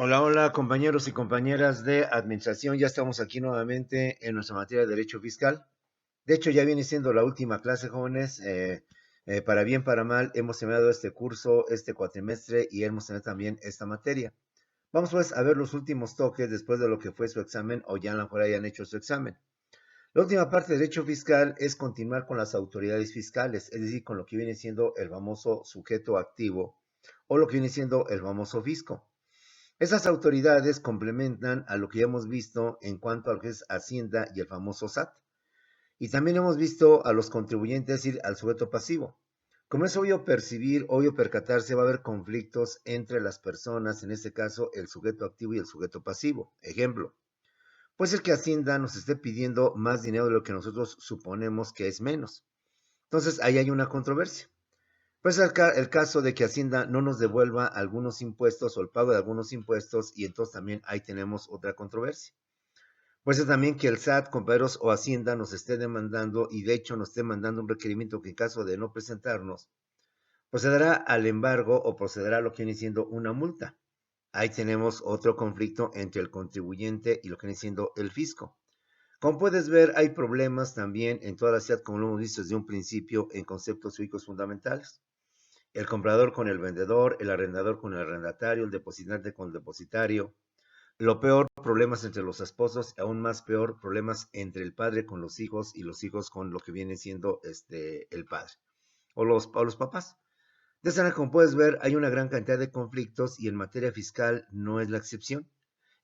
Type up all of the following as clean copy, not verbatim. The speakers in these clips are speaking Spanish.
Hola, hola compañeros y compañeras de administración. Ya estamos aquí nuevamente en nuestra materia de derecho fiscal. De hecho, ya viene siendo la última clase, jóvenes. Para bien, para mal, hemos terminado este curso, este cuatrimestre y hemos tenido también esta materia. Vamos pues a ver los últimos toques después de lo que fue su examen o ya a lo mejor hayan hecho su examen. La última parte de derecho fiscal es continuar con las autoridades fiscales, es decir, con lo que viene siendo el famoso sujeto activo o lo que viene siendo el famoso fisco. Esas autoridades complementan a lo que ya hemos visto en cuanto a lo que es Hacienda y el famoso SAT. Y también hemos visto a los contribuyentes, es decir, al sujeto pasivo. Como es obvio percibir, obvio percatarse, va a haber conflictos entre las personas, en este caso el sujeto activo y el sujeto pasivo. Ejemplo, puede ser que Hacienda nos esté pidiendo más dinero de lo que nosotros suponemos que es menos. Entonces ahí hay una controversia. Pues el caso de que Hacienda no nos devuelva algunos impuestos o el pago de algunos impuestos y entonces también ahí tenemos otra controversia. Puede ser también que el SAT, compañeros, o Hacienda nos esté demandando y de hecho nos esté mandando un requerimiento que en caso de no presentarnos, procederá al embargo o procederá a lo que viene siendo una multa. Ahí tenemos otro conflicto entre el contribuyente y lo que viene siendo el fisco. Como puedes ver, hay problemas también en toda la ciudad, como lo hemos visto desde un principio, en conceptos cívicos fundamentales. El comprador con el vendedor, el arrendador con el arrendatario, el depositante con el depositario. Lo peor, problemas entre los esposos, aún más peor, problemas entre el padre con los hijos y los hijos con lo que viene siendo el padre o los papás. De esta manera, como puedes ver, hay una gran cantidad de conflictos y en materia fiscal no es la excepción.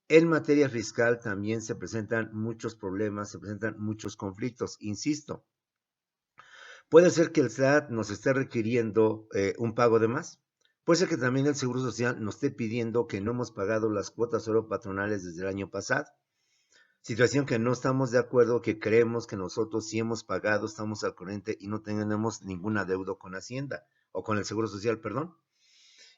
En materia fiscal también se presentan muchos problemas, se presentan muchos conflictos. Insisto, puede ser que el SAT nos esté requiriendo un pago de más. Puede ser que también el Seguro Social nos esté pidiendo que no hemos pagado las cuotas oro patronales desde el año pasado. Situación que no estamos de acuerdo, que creemos que nosotros sí hemos pagado, estamos al corriente y no tenemos ninguna deuda con Hacienda o con el Seguro Social, perdón.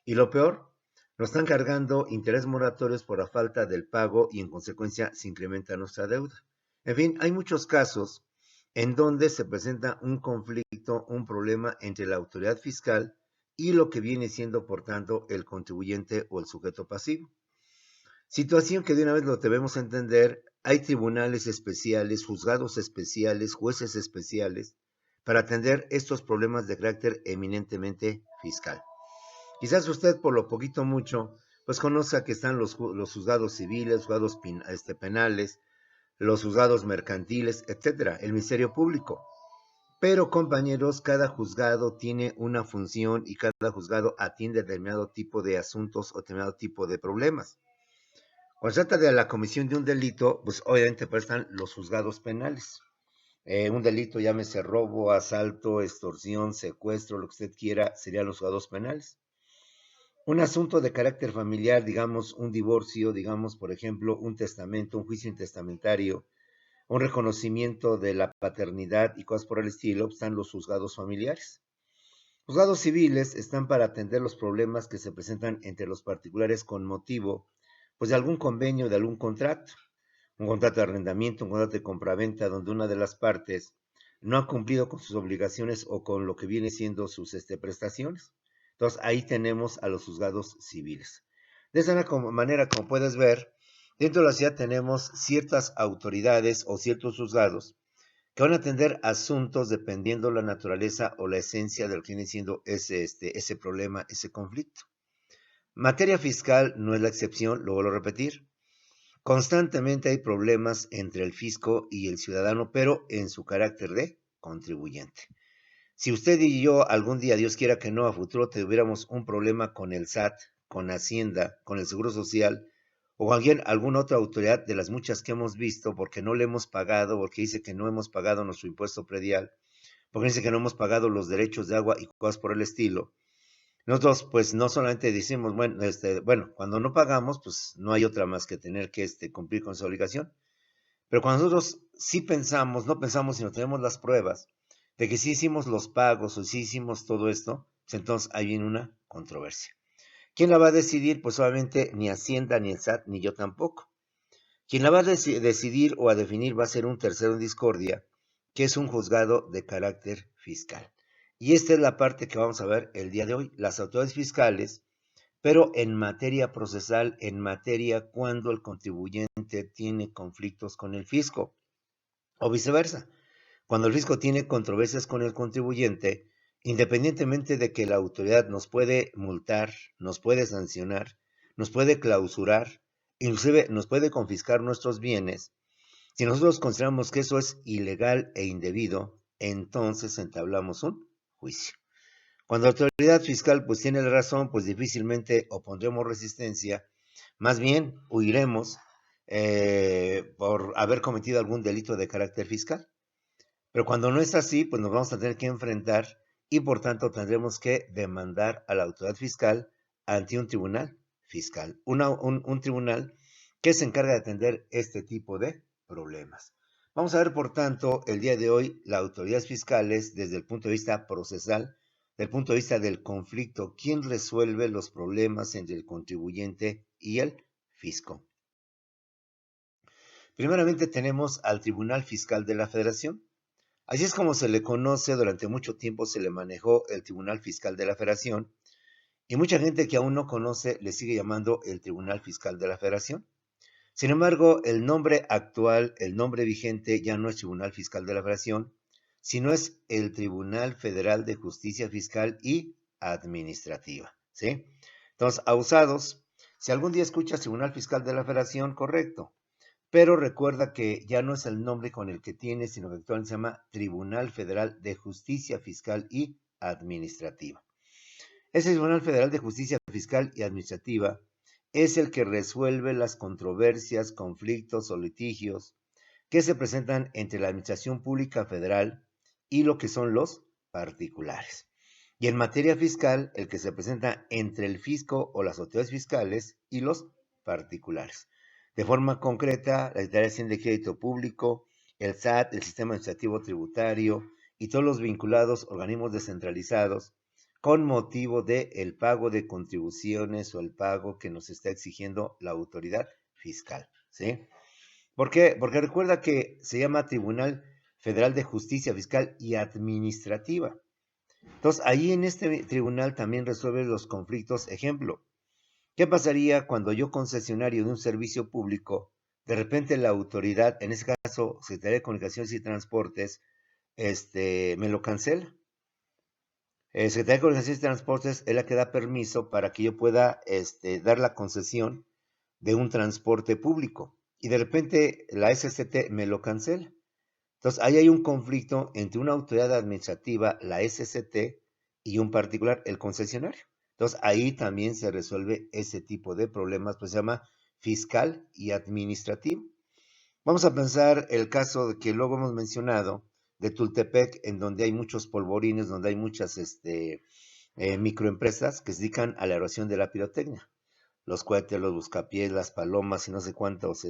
Y lo peor, nos están cargando interés moratorios por la falta del pago y en consecuencia se incrementa nuestra deuda. En fin, hay muchos casos en donde se presenta un conflicto, un problema entre la autoridad fiscal y lo que viene siendo, por tanto, el contribuyente o el sujeto pasivo. Situación que de una vez lo debemos entender, hay tribunales especiales, juzgados especiales, jueces especiales para atender estos problemas de carácter eminentemente fiscal. Quizás usted por lo poquito mucho, pues conozca que están los juzgados civiles, juzgados penales, los juzgados mercantiles, etcétera, el Ministerio Público. Pero compañeros, cada juzgado tiene una función y cada juzgado atiende determinado tipo de asuntos o determinado tipo de problemas. Cuando se trata de la comisión de un delito, pues obviamente están los juzgados penales. Un delito, llámese robo, asalto, extorsión, secuestro, lo que usted quiera, serían los juzgados penales. Un asunto de carácter familiar, digamos un divorcio, digamos por ejemplo un testamento, un juicio intestamentario, un reconocimiento de la paternidad y cosas por el estilo, están los juzgados familiares. Los juzgados civiles están para atender los problemas que se presentan entre los particulares con motivo pues, de algún convenio, de algún contrato, un contrato de arrendamiento, un contrato de compraventa, donde una de las partes no ha cumplido con sus obligaciones o con lo que viene siendo sus prestaciones. Entonces, ahí tenemos a los juzgados civiles. De esa manera, como puedes ver, dentro de la ciudad tenemos ciertas autoridades o ciertos juzgados que van a atender asuntos dependiendo la naturaleza o la esencia de lo que viene siendo ese problema, ese conflicto. Materia fiscal no es la excepción, lo vuelvo a repetir. Constantemente hay problemas entre el fisco y el ciudadano, pero en su carácter de contribuyente. Si usted y yo algún día, Dios quiera que no, a futuro tuviéramos un problema con el SAT, con Hacienda, con el Seguro Social o con alguna otra autoridad de las muchas que hemos visto porque no le hemos pagado, porque dice que no hemos pagado nuestro impuesto predial, porque dice que no hemos pagado los derechos de agua y cosas por el estilo, nosotros, pues, no solamente decimos, bueno, cuando no pagamos, pues, no hay otra más que tener que cumplir con esa obligación. Pero cuando nosotros sí pensamos, no pensamos, sino tenemos las pruebas de que sí hicimos los pagos o sí hicimos todo esto, pues entonces ahí viene una controversia. ¿Quién la va a decidir? Pues obviamente ni Hacienda, ni el SAT, ni yo tampoco. Quien la va a decidir o a definir va a ser un tercero en discordia, que es un juzgado de carácter fiscal. Y esta es la parte que vamos a ver el día de hoy. Las autoridades fiscales pero en materia procesal, en materia cuando el contribuyente tiene conflictos con el fisco, o viceversa. Cuando el fisco tiene controversias con el contribuyente, independientemente de que la autoridad nos puede multar, nos puede sancionar, nos puede clausurar, inclusive nos puede confiscar nuestros bienes, si nosotros consideramos que eso es ilegal e indebido, entonces entablamos un juicio. Cuando la autoridad fiscal pues tiene la razón, pues difícilmente opondremos resistencia, más bien huiremos por haber cometido algún delito de carácter fiscal. Pero cuando no es así, pues nos vamos a tener que enfrentar y por tanto tendremos que demandar a la autoridad fiscal ante un tribunal fiscal, un tribunal que se encarga de atender este tipo de problemas. Vamos a ver, por tanto, el día de hoy las autoridades fiscales desde el punto de vista procesal, desde el punto de vista del conflicto, quién resuelve los problemas entre el contribuyente y el fisco. Primeramente tenemos al Tribunal Fiscal de la Federación. Así es como se le conoce, durante mucho tiempo se le manejó el Tribunal Fiscal de la Federación y mucha gente que aún no conoce le sigue llamando el Tribunal Fiscal de la Federación. Sin embargo, el nombre actual, el nombre vigente ya no es Tribunal Fiscal de la Federación, sino es el Tribunal Federal de Justicia Fiscal y Administrativa, ¿sí? Entonces, abusados, si algún día escuchas Tribunal Fiscal de la Federación, correcto, pero recuerda que ya no es el nombre con el que tiene, sino que actualmente se llama Tribunal Federal de Justicia Fiscal y Administrativa. Ese Tribunal Federal de Justicia Fiscal y Administrativa es el que resuelve las controversias, conflictos o litigios que se presentan entre la Administración Pública Federal y lo que son los particulares. Y en materia fiscal, el que se presenta entre el fisco o las autoridades fiscales y los particulares. De forma concreta, la Declaración de Crédito Público, el SAT, el Sistema Administrativo Tributario y todos los vinculados organismos descentralizados con motivo del pago de contribuciones o el pago que nos está exigiendo la autoridad fiscal, ¿sí? ¿Por qué? Porque recuerda que se llama Tribunal Federal de Justicia Fiscal y Administrativa. Entonces, ahí en este tribunal también resuelve los conflictos. Ejemplo, ¿qué pasaría cuando yo, concesionario de un servicio público, de repente la autoridad, en este caso, Secretaría de Comunicaciones y Transportes, me lo cancela? El Secretaría de Comunicaciones y Transportes es la que da permiso para que yo pueda dar la concesión de un transporte público. Y de repente la SCT me lo cancela. Entonces, ahí hay un conflicto entre una autoridad administrativa, la SCT, y un particular, el concesionario. Entonces, ahí también se resuelve ese tipo de problemas, pues se llama fiscal y administrativo. Vamos a pensar el caso de que luego hemos mencionado de Tultepec, en donde hay muchos polvorines, donde hay muchas microempresas que se dedican a la elaboración de la pirotecnia. Los cohetes, los buscapiés, las palomas y no sé cuántos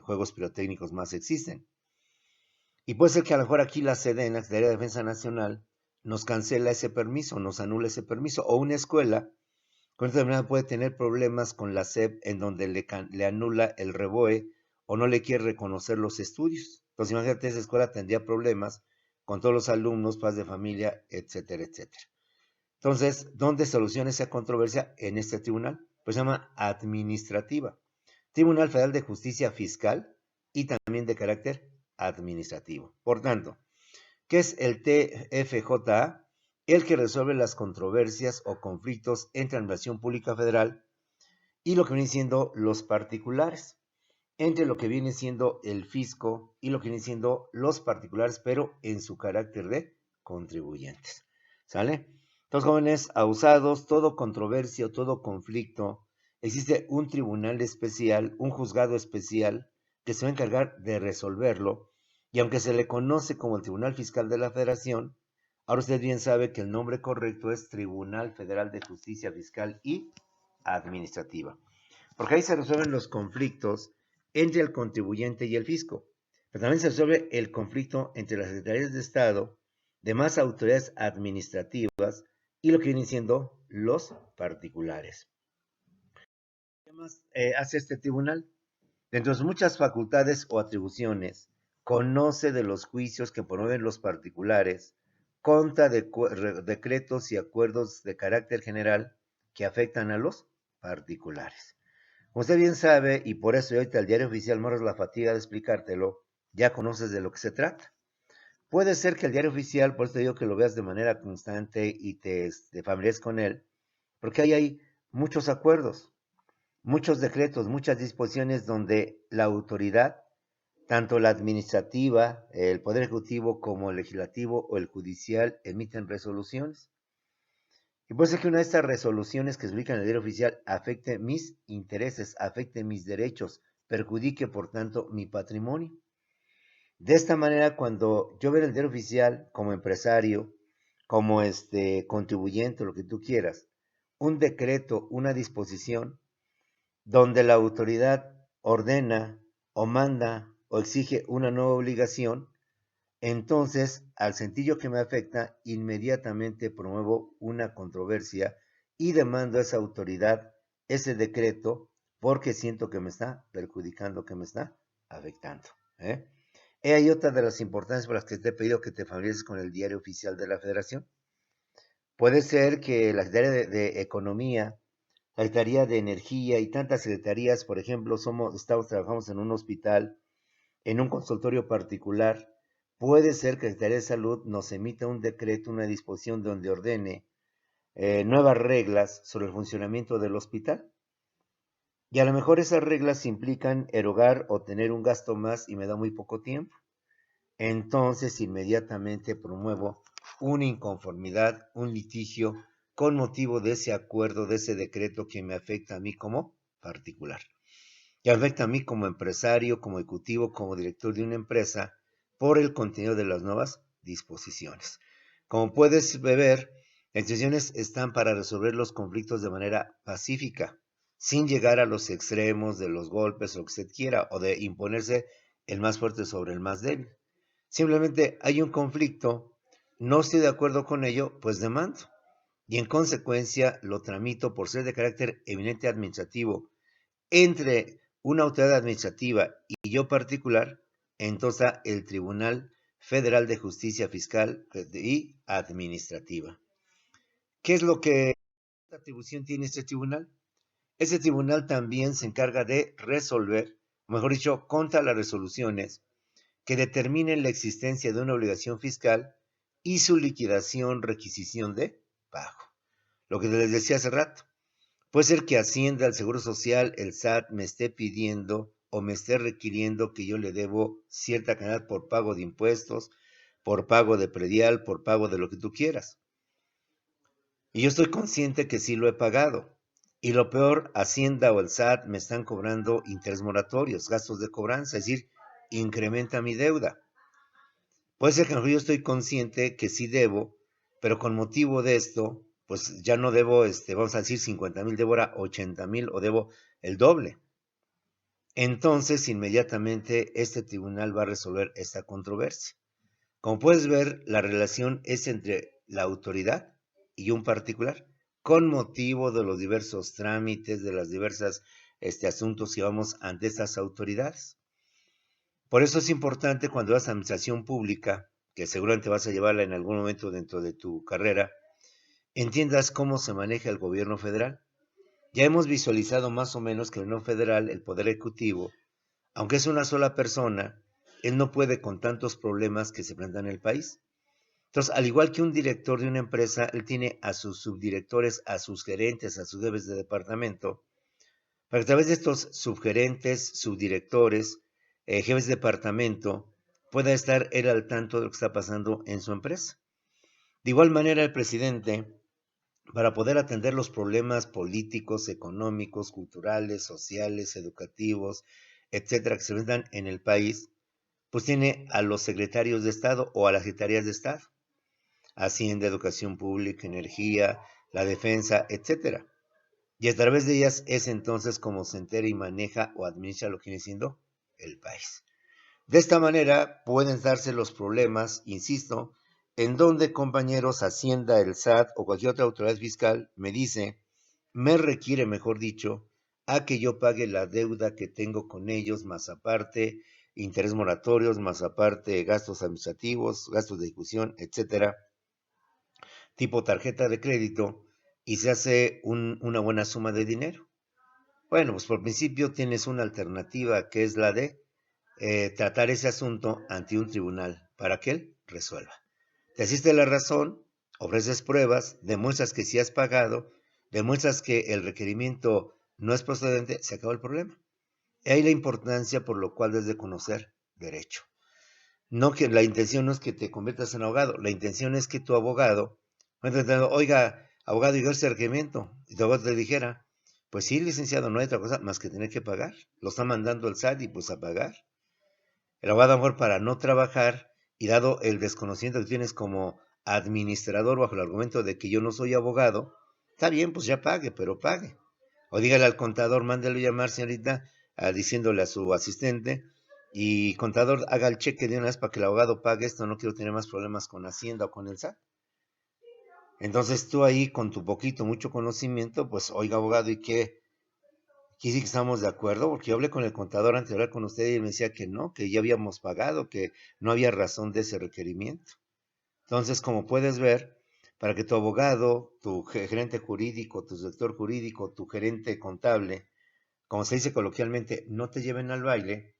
juegos pirotécnicos más existen. Y puede ser que a lo mejor aquí la SEDENA, la Secretaría de Defensa Nacional, nos cancela ese permiso, nos anula ese permiso, o una escuela con esta enfermedad puede tener problemas con la SEP en donde le anula el REBOE o no le quiere reconocer los estudios. Entonces, imagínate, esa escuela tendría problemas con todos los alumnos, padres de familia, etcétera, etcétera. Entonces, ¿dónde soluciona esa controversia? En este tribunal, pues se llama administrativa. Tribunal Federal de Justicia Fiscal y también de carácter administrativo. Por tanto, ¿qué es el TFJA? El que resuelve las controversias o conflictos entre la Administración Pública Federal y lo que vienen siendo los particulares, entre lo que viene siendo el fisco y lo que vienen siendo los particulares, pero en su carácter de contribuyentes. ¿Sale? Entonces, jóvenes abusados, todo controversia, todo conflicto, existe un tribunal especial, un juzgado especial que se va a encargar de resolverlo, y aunque se le conoce como el Tribunal Fiscal de la Federación, ahora usted bien sabe que el nombre correcto es Tribunal Federal de Justicia Fiscal y Administrativa, porque ahí se resuelven los conflictos entre el contribuyente y el fisco, pero también se resuelve el conflicto entre las secretarías de Estado, demás autoridades administrativas y lo que vienen siendo los particulares. ¿Qué más hace este tribunal? Dentro de sus muchas facultades o atribuciones, conoce de los juicios que promueven los particulares, contra decretos y acuerdos de carácter general que afectan a los particulares. Como usted bien sabe, y por eso ahorita el diario oficial morres la fatiga de explicártelo, ya conoces de lo que se trata. Puede ser que el diario oficial, por eso te digo que lo veas de manera constante y te familiarices con él, porque ahí hay muchos acuerdos, muchos decretos, muchas disposiciones donde la autoridad, tanto la administrativa, el Poder Ejecutivo, como el Legislativo o el Judicial, emiten resoluciones. Y puede ser que una de estas resoluciones que se publican en el diario oficial afecte mis intereses, afecte mis derechos, perjudique, por tanto, mi patrimonio. De esta manera, cuando yo veo el diario oficial como empresario, como contribuyente, lo que tú quieras, un decreto, una disposición, donde la autoridad ordena o manda o exige una nueva obligación, entonces, al sentir que me afecta, inmediatamente promuevo una controversia y demando a esa autoridad ese decreto porque siento que me está perjudicando, que me está afectando. ¿eh? Hay otra de las importancias por las que te he pedido que te familiarices con el diario oficial de la Federación. Puede ser que la Secretaría de Economía, la Secretaría de Energía y tantas secretarías, por ejemplo, trabajamos en un hospital, en un consultorio particular. Puede ser que la Secretaría de Salud nos emita un decreto, una disposición donde ordene nuevas reglas sobre el funcionamiento del hospital. Y a lo mejor esas reglas implican erogar o tener un gasto más y me da muy poco tiempo. Entonces inmediatamente promuevo una inconformidad, un litigio con motivo de ese acuerdo, de ese decreto que me afecta a mí como particular, que afecta a mí como empresario, como ejecutivo, como director de una empresa, por el contenido de las nuevas disposiciones. Como puedes ver, las decisiones están para resolver los conflictos de manera pacífica, sin llegar a los extremos de los golpes o lo que usted quiera, o de imponerse el más fuerte sobre el más débil. Simplemente hay un conflicto, no estoy de acuerdo con ello, pues demando. Y en consecuencia lo tramito por ser de carácter eminente administrativo entre una autoridad administrativa y yo particular, entonces el Tribunal Federal de Justicia Fiscal y Administrativa. ¿Qué es lo que atribución tiene este tribunal? Ese tribunal también se encarga de resolver, mejor dicho, contra las resoluciones que determinen la existencia de una obligación fiscal y su liquidación, requisición de pago. Lo que les decía hace rato. Puede ser que Hacienda, el Seguro Social, el SAT me esté pidiendo o me esté requiriendo que yo le debo cierta cantidad por pago de impuestos, por pago de predial, por pago de lo que tú quieras. Y yo estoy consciente que sí lo he pagado. Y lo peor, Hacienda o el SAT me están cobrando intereses moratorios, gastos de cobranza, es decir, incrementa mi deuda. Puede ser que yo estoy consciente que sí debo, pero con motivo de esto, pues ya no debo, vamos a decir 50,000, debo ahora 80,000 o debo el doble. Entonces, inmediatamente este tribunal va a resolver esta controversia. Como puedes ver, la relación es entre la autoridad y un particular, con motivo de los diversos trámites, de las diversas asuntos que vamos ante estas autoridades. Por eso es importante cuando vas a administración pública, que seguramente vas a llevarla en algún momento dentro de tu carrera, entiendas cómo se maneja el gobierno federal. Ya hemos visualizado más o menos que el gobierno federal, el poder ejecutivo, aunque es una sola persona, él no puede con tantos problemas que se plantean en el país. Entonces, al igual que un director de una empresa, él tiene a sus subdirectores, a sus gerentes, a sus jefes de departamento, para que a través de estos subgerentes, subdirectores, jefes de departamento, pueda estar él al tanto de lo que está pasando en su empresa. De igual manera, el presidente, para poder atender los problemas políticos, económicos, culturales, sociales, educativos, etcétera, que se presentan en el país, pues tiene a los secretarios de Estado o a las secretarías de Estado, Hacienda, Educación Pública, Energía, la Defensa, etcétera. Y a través de ellas es entonces como se entera y maneja o administra lo que viene siendo el país. De esta manera pueden darse los problemas, insisto, en donde compañeros Hacienda, el SAT o cualquier otra autoridad fiscal me dice, me requiere, mejor dicho, a que yo pague la deuda que tengo con ellos, más aparte intereses moratorios, más aparte gastos administrativos, gastos de ejecución, etcétera, tipo tarjeta de crédito, y se hace una buena suma de dinero. Bueno, pues por principio tienes una alternativa que es la de tratar ese asunto ante un tribunal para que él resuelva. Te asiste la razón, ofreces pruebas, demuestras que sí has pagado, demuestras que el requerimiento no es procedente, se acabó el problema. Y ahí la importancia por lo cual debes de conocer derecho. No que la intención no es que te conviertas en abogado, la intención es que tu abogado, oiga, abogado, y ese requerimiento, y tu abogado te dijera, pues sí, licenciado, no hay otra cosa más que tener que pagar. Lo está mandando el SAT y pues a pagar. El abogado a lo mejor para no trabajar y dado el desconocimiento que tienes como administrador bajo el argumento de que yo no soy abogado, está bien, pues ya pague, pero pague. O dígale al contador, mándelo llamar, señorita, diciéndole a su asistente, y contador, haga el cheque de una vez para que el abogado pague esto, no quiero tener más problemas con Hacienda o con el SAT. Entonces tú ahí con tu poquito, mucho conocimiento, pues oiga abogado, ¿y qué? Aquí sí que estamos de acuerdo, porque yo hablé con el contador antes de hablar con usted y él me decía que no, que ya habíamos pagado, que no había razón de ese requerimiento. Entonces, como puedes ver, para que tu abogado, tu gerente jurídico, tu sector jurídico, tu gerente contable, como se dice coloquialmente, no te lleven al baile,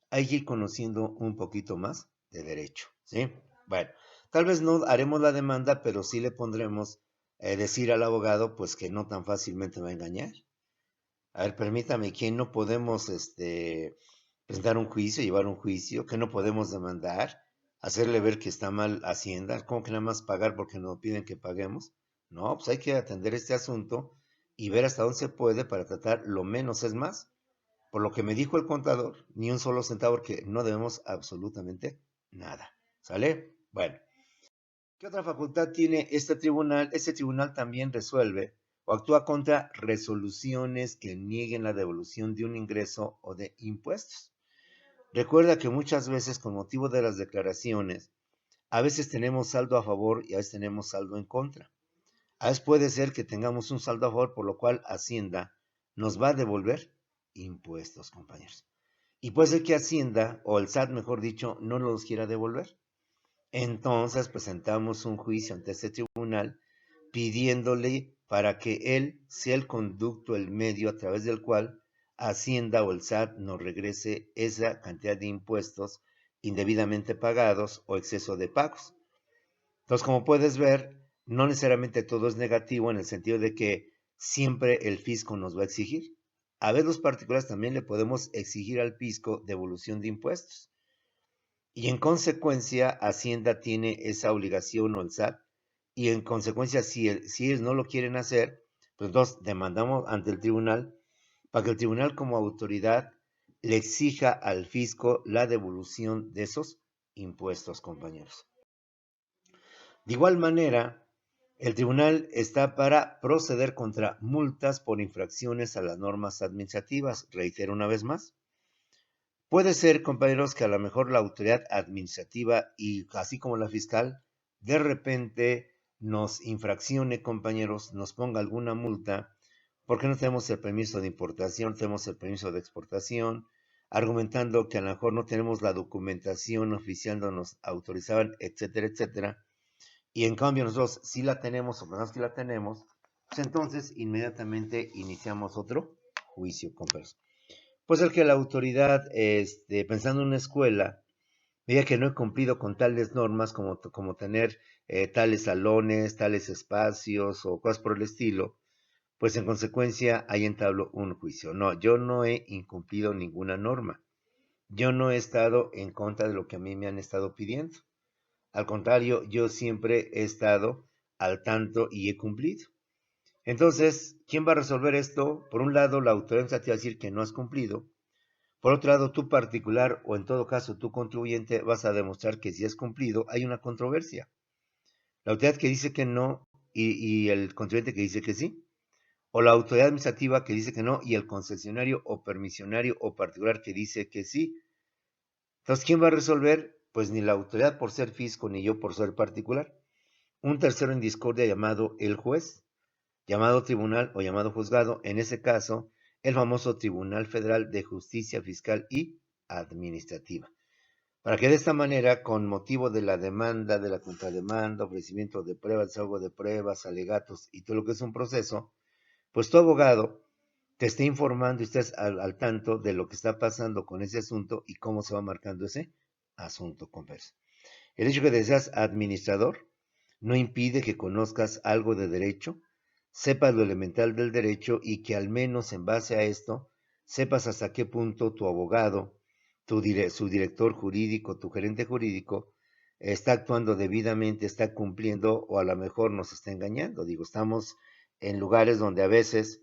hay que ir conociendo un poquito más de derecho, ¿sí? Bueno, tal vez no haremos la demanda, pero sí le pondremos decir al abogado, pues que no tan fácilmente va a engañar. A ver, permítame, ¿quién no podemos presentar un juicio, llevar un juicio? ¿Que no podemos demandar? ¿Hacerle ver que está mal Hacienda? ¿Cómo que nada más pagar porque nos piden que paguemos? No, pues hay que atender este asunto y ver hasta dónde se puede para tratar lo menos es más. Por lo que me dijo el contador, ni un solo centavo porque no debemos absolutamente nada. ¿Sale? Bueno. ¿Qué otra facultad tiene este tribunal? Este tribunal también resuelve o actúa contra resoluciones que nieguen la devolución de un ingreso o de impuestos. Recuerda que muchas veces con motivo de las declaraciones, a veces tenemos saldo a favor y a veces tenemos saldo en contra. A veces puede ser que tengamos un saldo a favor, por lo cual Hacienda nos va a devolver impuestos, compañeros. Y puede ser que Hacienda, o el SAT, mejor dicho, no los quiera devolver. Entonces presentamos un juicio ante este tribunal pidiéndole para que él sea el conducto, el medio a través del cual Hacienda o el SAT nos regrese esa cantidad de impuestos indebidamente pagados o exceso de pagos. Entonces, como puedes ver, no necesariamente todo es negativo en el sentido de que siempre el fisco nos va a exigir. A ver, los particulares también le podemos exigir al fisco devolución de impuestos. Y en consecuencia, Hacienda tiene esa obligación o el SAT, y en consecuencia, si ellos no lo quieren hacer, pues entonces demandamos ante el tribunal para que el tribunal como autoridad le exija al fisco la devolución de esos impuestos, compañeros. De igual manera, el tribunal está para proceder contra multas por infracciones a las normas administrativas. Reitero una vez más. Puede ser, compañeros, que a lo mejor la autoridad administrativa y así como la fiscal, de repente nos infraccione, compañeros, nos ponga alguna multa, porque no tenemos el permiso de importación, tenemos el permiso de exportación, argumentando que a lo mejor no tenemos la documentación oficial donde nos autorizaban, etcétera, etcétera. Y en cambio nosotros sí la tenemos o pensamos que la tenemos, pues entonces inmediatamente iniciamos otro juicio, compañeros. Pues el que la autoridad, pensando en una escuela, diga que no he cumplido con tales normas como tener tales salones, tales espacios o cosas por el estilo, pues en consecuencia ahí entabló un juicio. No, yo no he incumplido ninguna norma. Yo no he estado en contra de lo que a mí me han estado pidiendo. Al contrario, yo siempre he estado al tanto y he cumplido. Entonces, ¿quién va a resolver esto? Por un lado, la autoridad administrativa va a decir que no has cumplido. Por otro lado, tú particular o en todo caso tú contribuyente vas a demostrar que si es cumplido, hay una controversia. La autoridad que dice que no y el contribuyente que dice que sí. O la autoridad administrativa que dice que no y el concesionario o permisionario o particular que dice que sí. Entonces, ¿quién va a resolver? Pues ni la autoridad por ser fisco ni yo por ser particular. Un tercero en discordia llamado el juez, llamado tribunal o llamado juzgado, en ese caso, el famoso Tribunal Federal de Justicia Fiscal y Administrativa. Para que de esta manera, con motivo de la demanda, de la contrademanda, ofrecimiento de pruebas, desahogo de pruebas, alegatos y todo lo que es un proceso, pues tu abogado te esté informando y estés al tanto de lo que está pasando con ese asunto y cómo se va marcando ese asunto, compadres. El hecho de que seas administrador no impide que conozcas algo de derecho, sepas lo elemental del derecho y que al menos en base a esto sepas hasta qué punto tu abogado, su director jurídico, tu gerente jurídico, está actuando debidamente, está cumpliendo o a lo mejor nos está engañando. Digo, estamos en lugares donde a veces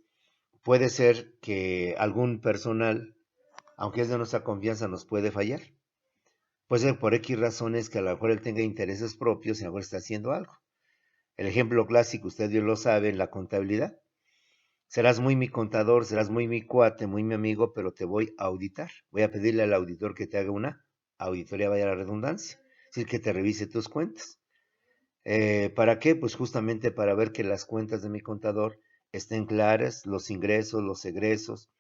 puede ser que algún personal, aunque es de nuestra confianza, nos puede fallar. Puede ser por X razones que a lo mejor él tenga intereses propios y a lo mejor está haciendo algo. El ejemplo clásico, usted bien lo sabe, en la contabilidad. Serás muy mi contador, serás muy mi cuate, muy mi amigo, pero te voy a auditar. Voy a pedirle al auditor que te haga una auditoría, vaya la redundancia, es decir, que te revise tus cuentas. ¿Para qué? Pues justamente para ver que las cuentas de mi contador estén claras, los ingresos, los egresos,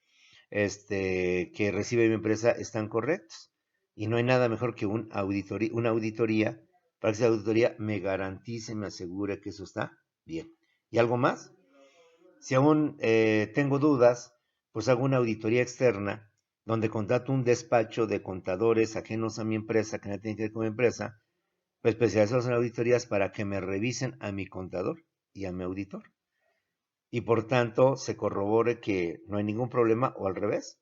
que recibe mi empresa están correctos. Y no hay nada mejor que una auditoría para que esa auditoría me garantice, me asegure que eso está bien. ¿Y algo más? Si aún tengo dudas, pues hago una auditoría externa donde contrato un despacho de contadores ajenos a mi empresa, que no tienen que ver con mi empresa, pues especializados en auditorías para que me revisen a mi contador y a mi auditor. Y por tanto se corrobore que no hay ningún problema o al revés.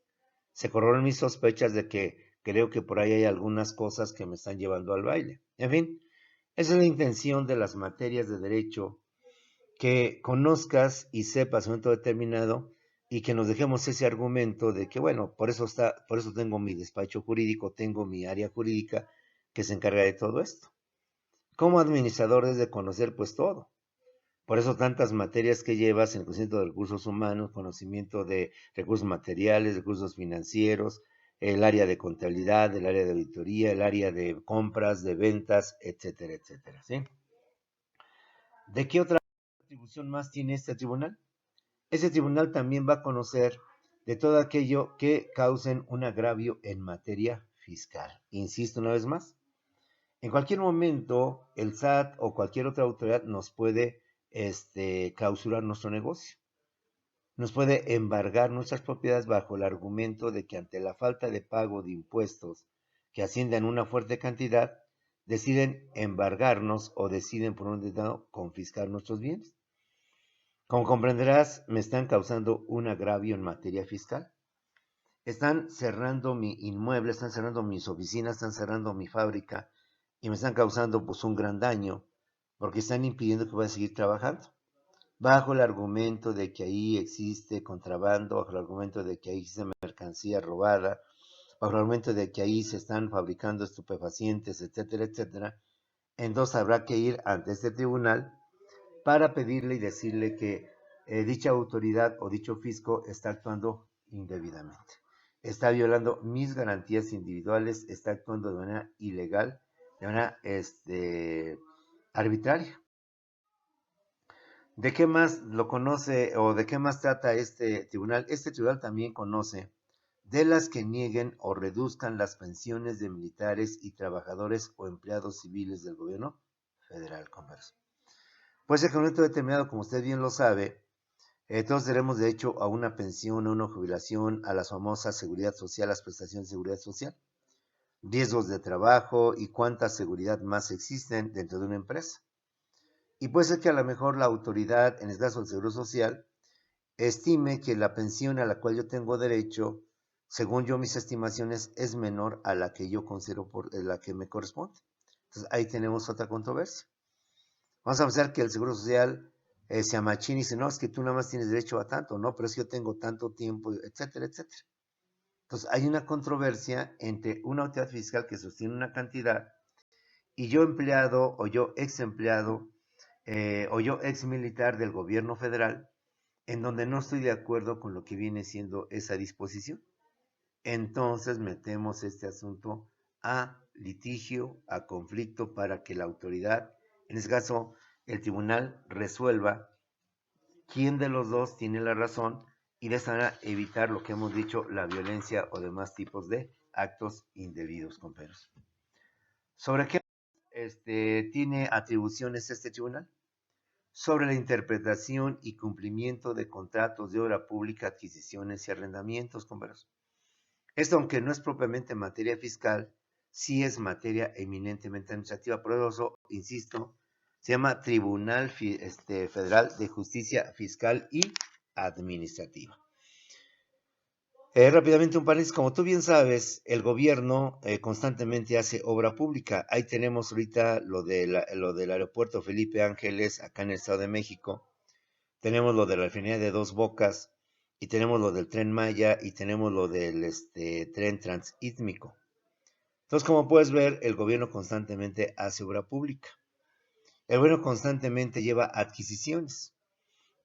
Se corroboran mis sospechas de que creo que por ahí hay algunas cosas que me están llevando al baile. En fin, esa es la intención de las materias de derecho, que conozcas y sepas en un momento determinado y que nos dejemos ese argumento de que, bueno, por eso tengo mi despacho jurídico, tengo mi área jurídica que se encarga de todo esto. Como administrador debes de conocer pues todo. Por eso tantas materias que llevas en el conocimiento de recursos humanos, conocimiento de recursos materiales, recursos financieros, el área de contabilidad, el área de auditoría, el área de compras, de ventas, etcétera, etcétera, ¿sí? ¿De qué otra atribución más tiene este tribunal? Ese tribunal también va a conocer de todo aquello que causen un agravio en materia fiscal. Insisto una vez más, en cualquier momento el SAT o cualquier otra autoridad nos puede clausurar nuestro negocio. Nos puede embargar nuestras propiedades bajo el argumento de que ante la falta de pago de impuestos que ascienden a una fuerte cantidad, deciden embargarnos o deciden por un determinado confiscar nuestros bienes. Como comprenderás, me están causando un agravio en materia fiscal. Están cerrando mi inmueble, están cerrando mis oficinas, están cerrando mi fábrica y me están causando pues un gran daño porque están impidiendo que pueda seguir trabajando. Bajo el argumento de que ahí existe contrabando, bajo el argumento de que ahí existe mercancía robada, bajo el argumento de que ahí se están fabricando estupefacientes, etcétera, etcétera, entonces habrá que ir ante este tribunal para pedirle y decirle que dicha autoridad o dicho fisco está actuando indebidamente. Está violando mis garantías individuales, está actuando de manera ilegal, de manera arbitraria. ¿De qué más lo conoce o de qué más trata este tribunal? Este tribunal también conoce de las que nieguen o reduzcan las pensiones de militares y trabajadores o empleados civiles del gobierno federal. Comercio. Pues en un momento determinado, como usted bien lo sabe, todos tenemos derecho a una pensión, a una jubilación, a las famosas seguridad social, las prestaciones de seguridad social, riesgos de trabajo y cuánta seguridad más existen dentro de una empresa. Y puede ser que a lo mejor la autoridad, en el caso del Seguro Social, estime que la pensión a la cual yo tengo derecho, según yo mis estimaciones, es menor a la que yo considero por la que me corresponde. Entonces ahí tenemos otra controversia. Vamos a pensar que el Seguro Social se amachina y dice, no, es que tú nada más tienes derecho a tanto, no, pero es que yo tengo tanto tiempo, etcétera, etcétera. Entonces hay una controversia entre una autoridad fiscal que sostiene una cantidad y yo empleado o yo ex empleado o yo ex militar del gobierno federal, en donde no estoy de acuerdo con lo que viene siendo esa disposición. Entonces metemos este asunto a litigio, a conflicto, para que la autoridad, en este caso el tribunal, resuelva quién de los dos tiene la razón y de esta manera evitar lo que hemos dicho, la violencia o demás tipos de actos indebidos, compañeros. ¿Sobre qué tiene atribuciones este tribunal? sobre la interpretación y cumplimiento de contratos de obra pública, adquisiciones y arrendamientos, compañeros. Esto, aunque no es propiamente materia fiscal, sí es materia eminentemente administrativa. Por eso, insisto, se llama Tribunal Federal de Justicia Fiscal y Administrativa. Rápidamente un paréntesis, como tú bien sabes, el gobierno constantemente hace obra pública. Ahí tenemos ahorita lo del aeropuerto Felipe Ángeles, acá en el Estado de México. Tenemos lo de la refinería de Dos Bocas, y tenemos lo del Tren Maya, y tenemos lo del tren transístmico. Entonces, como puedes ver, el gobierno constantemente hace obra pública. El gobierno constantemente lleva adquisiciones.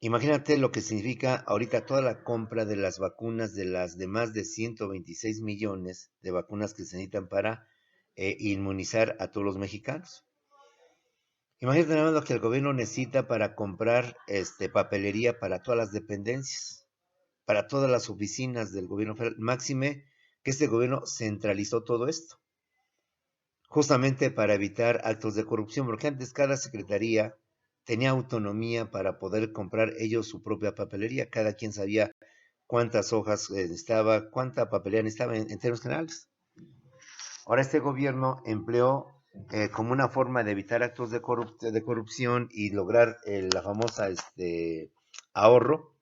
Imagínate lo que significa ahorita toda la compra de las vacunas, de las de más de 126 millones de vacunas que se necesitan para inmunizar a todos los mexicanos. Imagínate nada más lo que el gobierno necesita para comprar papelería para todas las dependencias, para todas las oficinas del gobierno federal. Máxime que este gobierno centralizó todo esto, justamente para evitar actos de corrupción, porque antes cada secretaría tenía autonomía para poder comprar ellos su propia papelería. Cada quien sabía cuántas hojas necesitaba, cuánta papelería necesitaba en términos generales. Ahora este gobierno empleó como una forma de evitar actos de corrupción y lograr la famosa ahorro,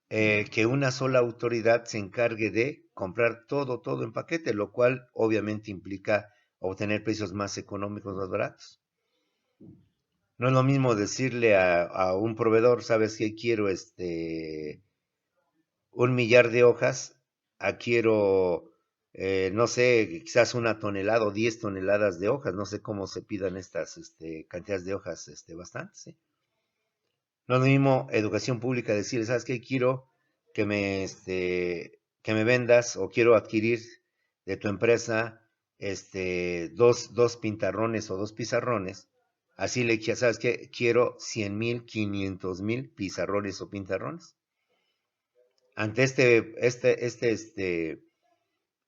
que una sola autoridad se encargue de comprar todo en paquete, lo cual obviamente implica obtener precios más económicos, más baratos. No es lo mismo decirle a un proveedor, ¿sabes qué? Quiero 1 millar de hojas, quiero, no sé, quizás 1 tonelada o 10 toneladas de hojas, no sé cómo se pidan estas cantidades de hojas, bastantes, ¿sí? No es lo mismo educación pública decirle, ¿sabes qué? Quiero que me vendas o quiero adquirir de tu empresa dos pintarrones o dos pizarrones. Así le dije, ¿sabes qué? Quiero 100,000, 500,000 pizarrones o pintarrones. Ante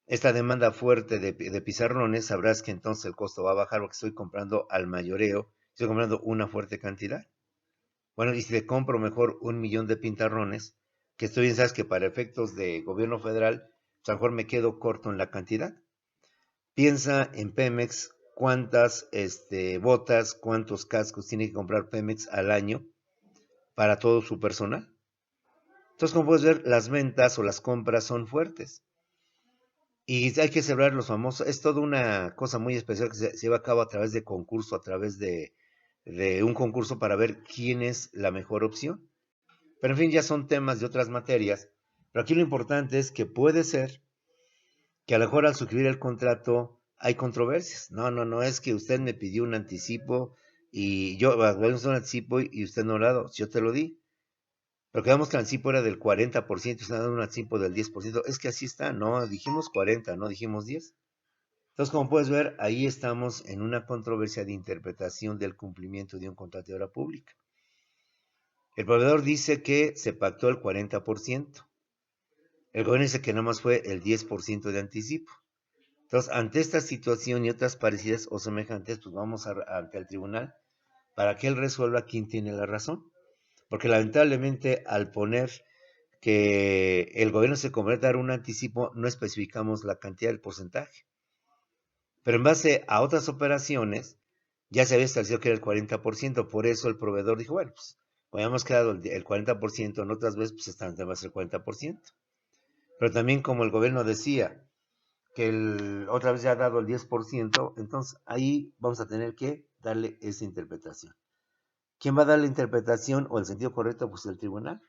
esta demanda fuerte de pizarrones, sabrás que entonces el costo va a bajar porque estoy comprando al mayoreo, estoy comprando una fuerte cantidad. Bueno, y si le compro mejor 1 millón de pintarrones, que estoy bien, sabes que para efectos de gobierno federal, pues a lo mejor me quedo corto en la cantidad. Piensa en Pemex, cuántas botas, cuántos cascos tiene que comprar Pemex al año para todo su personal. Entonces, como puedes ver, las ventas o las compras son fuertes. Y hay que celebrar los famosos, es toda una cosa muy especial que se lleva a cabo a través de concurso, a través de un concurso para ver quién es la mejor opción. Pero en fin, ya son temas de otras materias. Pero aquí lo importante es que puede ser que a lo mejor al suscribir el contrato hay controversias. No, es que usted me pidió un anticipo y yo, voy a usar un anticipo y usted no lo ha dado. Yo te lo di. Pero quedamos que el anticipo era del 40%, usted ha dado un anticipo del 10%. Es que así está, no, dijimos 40, no dijimos 10. Entonces, como puedes ver, ahí estamos en una controversia de interpretación del cumplimiento de un contrato de obra pública. El proveedor dice que se pactó el 40%. El gobierno dice que nada más fue el 10% de anticipo. Entonces, ante esta situación y otras parecidas o semejantes, pues vamos ante el tribunal para que él resuelva quién tiene la razón. Porque lamentablemente al poner que el gobierno se compromete a dar un anticipo, no especificamos la cantidad del porcentaje. Pero en base a otras operaciones, ya se había establecido que era el 40%, por eso el proveedor dijo, bueno, pues habíamos quedado el 40%, en otras veces pues esta va a ser el 40%. Pero también como el gobierno decía que otra vez ya ha dado el 10%, entonces ahí vamos a tener que darle esa interpretación. ¿Quién va a dar la interpretación o el sentido correcto? Pues el tribunal.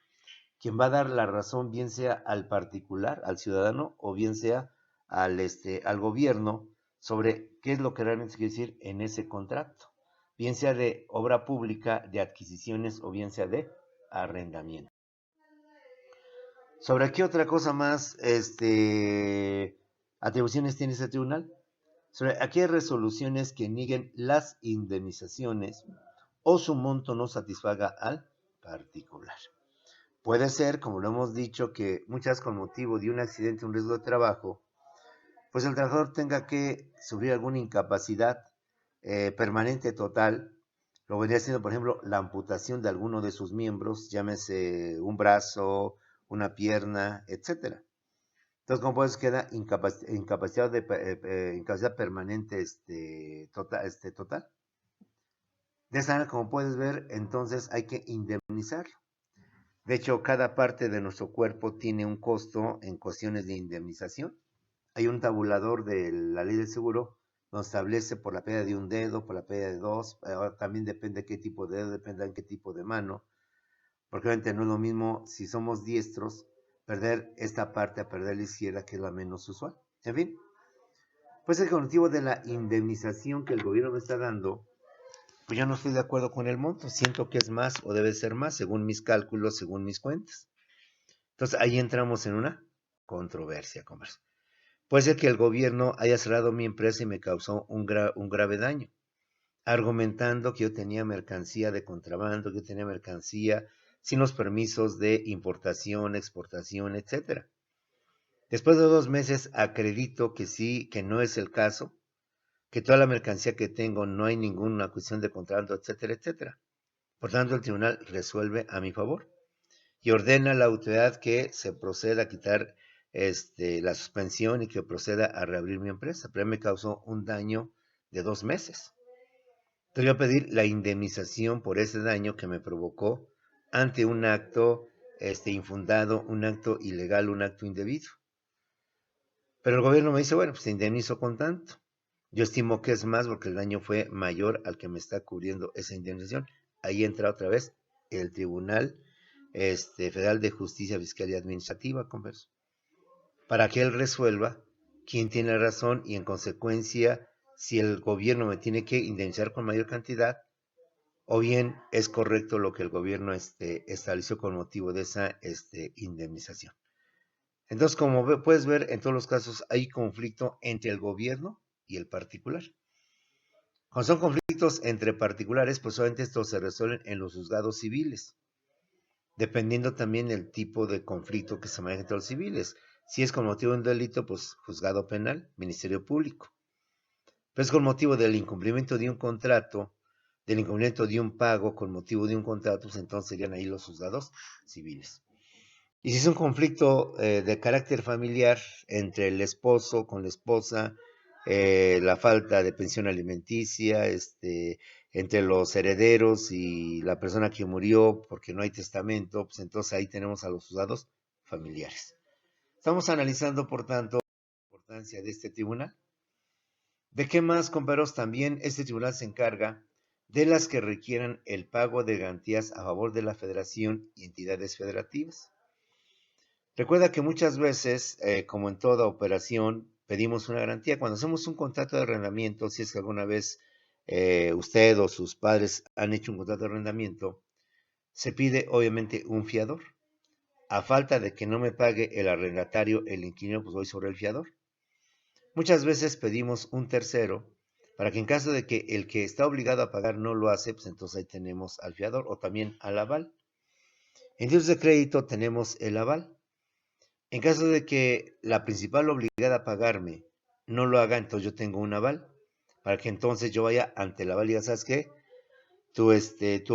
¿Quién va a dar la razón, bien sea al particular, al ciudadano, o bien sea al gobierno, sobre qué es lo que realmente se quiere decir en ese contrato? Bien sea de obra pública, de adquisiciones, o bien sea de arrendamiento. ¿Sobre qué otra cosa más atribuciones tiene ese tribunal? Sobre aquellas resoluciones que nieguen las indemnizaciones o su monto no satisfaga al particular. Puede ser, como lo hemos dicho, que muchas con motivo de un accidente, un riesgo de trabajo, pues el trabajador tenga que sufrir alguna incapacidad permanente total, lo vendría siendo, por ejemplo, la amputación de alguno de sus miembros, llámese un brazo, una pierna, etcétera. Entonces, como puedes, queda incapacidad, incapacidad permanente total. De esa manera, como puedes ver, entonces hay que indemnizarlo. De hecho, cada parte de nuestro cuerpo tiene un costo en cuestiones de indemnización. Hay un tabulador de la ley del seguro donde establece por la pérdida de un dedo, por la pérdida de dos, también depende de qué tipo de dedo, depende de qué tipo de mano, porque obviamente no es lo mismo si somos diestros, perder esta parte a perder la izquierda, que es la menos usual. En fin, pues el motivo de la indemnización que el gobierno me está dando, pues yo no estoy de acuerdo con el monto, siento que es más o debe ser más, según mis cálculos, según mis cuentas. Entonces ahí entramos en una controversia, conversa. Puede ser que el gobierno haya cerrado mi empresa y me causó un grave daño, argumentando que yo tenía mercancía de contrabando, que yo tenía mercancía sin los permisos de importación, exportación, etcétera. Después de 2 meses acredito que sí, que no es el caso, que toda la mercancía que tengo no hay ninguna cuestión de contrabando, etcétera, etcétera. Por tanto, el tribunal resuelve a mi favor y ordena a la autoridad que se proceda a quitar la suspensión y que proceda a reabrir mi empresa. Pero me causó un daño de 2 meses. Entonces voy a pedir la indemnización por ese daño que me provocó ante un acto infundado, un acto ilegal, un acto indebido. Pero el gobierno me dice, bueno, pues te indemnizo con tanto. Yo estimo que es más porque el daño fue mayor al que me está cubriendo esa indemnización. Ahí entra otra vez el Tribunal Federal de Justicia Fiscal y Administrativa, converso, para que él resuelva quién tiene razón y en consecuencia si el gobierno me tiene que indemnizar con mayor cantidad o bien es correcto lo que el gobierno estableció con motivo de esa indemnización. Entonces, como puedes ver, en todos los casos hay conflicto entre el gobierno y el particular. Cuando son conflictos entre particulares, pues solamente estos se resuelven en los juzgados civiles, dependiendo también del tipo de conflicto que se maneja entre los civiles. Si es con motivo de un delito, pues juzgado penal, Ministerio Público. Pero es con motivo del incumplimiento de un contrato, del incumplimiento de un pago con motivo de un contrato, pues entonces serían ahí los juzgados civiles. Y si es un conflicto de carácter familiar entre el esposo con la esposa, la falta de pensión alimenticia, entre los herederos y la persona que murió porque no hay testamento, pues entonces ahí tenemos a los juzgados familiares. Estamos analizando, por tanto, la importancia de este tribunal. ¿De qué más, compañeros? También este tribunal se encarga de las que requieran el pago de garantías a favor de la federación y entidades federativas. Recuerda que muchas veces, como en toda operación, pedimos una garantía. Cuando hacemos un contrato de arrendamiento, si es que alguna vez usted o sus padres han hecho un contrato de arrendamiento, se pide obviamente un fiador. A falta de que no me pague el arrendatario, el inquilino, pues voy sobre el fiador. Muchas veces pedimos un tercero para que en caso de que el que está obligado a pagar no lo hace, pues entonces ahí tenemos al fiador o también al aval. En títulos de crédito tenemos el aval. En caso de que la principal obligada a pagarme no lo haga, entonces yo tengo un aval, para que entonces yo vaya ante el aval y diga, ¿sabes qué? Tú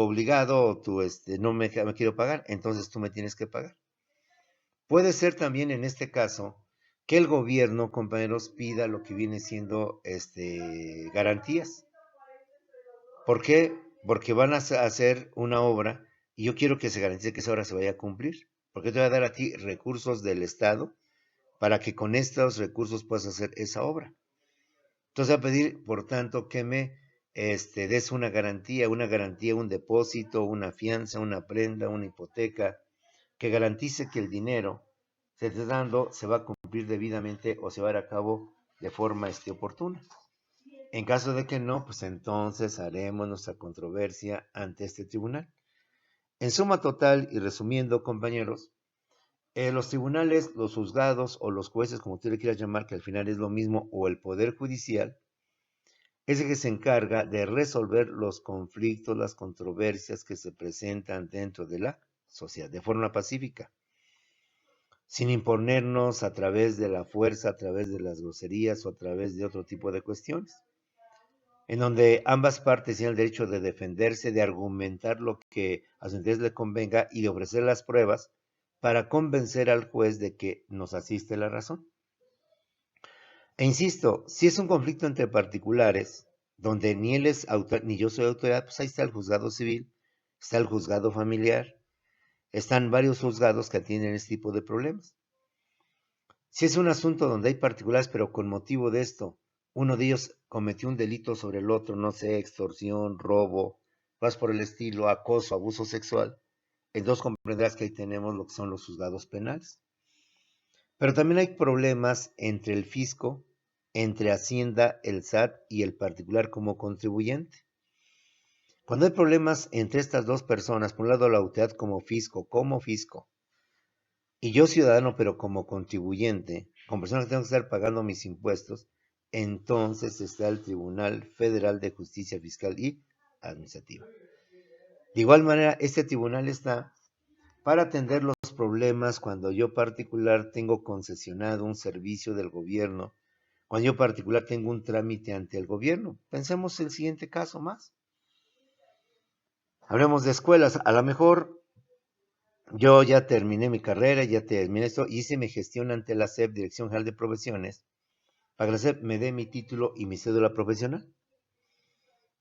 obligado o tú no me quiero pagar, entonces tú me tienes que pagar. Puede ser también en este caso que el gobierno, compañeros, pida lo que viene siendo garantías. ¿Por qué? Porque van a hacer una obra y yo quiero que se garantice que esa obra se vaya a cumplir. Porque te voy a dar a ti recursos del Estado para que con estos recursos puedas hacer esa obra. Entonces, voy a pedir, por tanto, que me des una garantía, un depósito, una fianza, una prenda, una hipoteca, que garantice que el dinero se esté dando, se va a cumplir debidamente o se va a dar a cabo de forma oportuna. En caso de que no, pues entonces haremos nuestra controversia ante este tribunal. En suma total y resumiendo, compañeros, los tribunales, los juzgados o los jueces, como tú le quieras llamar, que al final es lo mismo, o el Poder Judicial, es el que se encarga de resolver los conflictos, las controversias que se presentan dentro de la sociedad de forma pacífica, sin imponernos a través de la fuerza, a través de las groserías o a través de otro tipo de cuestiones. en donde ambas partes tienen el derecho de defenderse, de argumentar lo que a su interés le convenga y de ofrecer las pruebas para convencer al juez de que nos asiste la razón. E insisto, si es un conflicto entre particulares, donde ni él es autor, ni yo soy autoridad, pues ahí está el juzgado civil, está el juzgado familiar, están varios juzgados que atienden este tipo de problemas. Si es un asunto donde hay particulares, pero con motivo de esto, uno de ellos cometió un delito sobre el otro, no sé, extorsión, robo, más por el estilo, acoso, abuso sexual, entonces comprenderás que ahí tenemos lo que son los juzgados penales. Pero también hay problemas entre el fisco, entre Hacienda, el SAT y el particular como contribuyente. Cuando hay problemas entre estas dos personas, por un lado la autoridad como fisco, y yo ciudadano, pero como contribuyente, con personas que tengo que estar pagando mis impuestos, entonces está el Tribunal Federal de Justicia Fiscal y Administrativa. De igual manera, este tribunal está para atender los problemas cuando yo particular tengo concesionado un servicio del gobierno, cuando yo particular tengo un trámite ante el gobierno. Pensemos el siguiente caso más. Hablemos de escuelas. A lo mejor yo ya terminé mi carrera, ya terminé esto, hice mi gestión ante la SEP, Dirección General de Profesiones, para que la SEP me dé mi título y mi cédula profesional.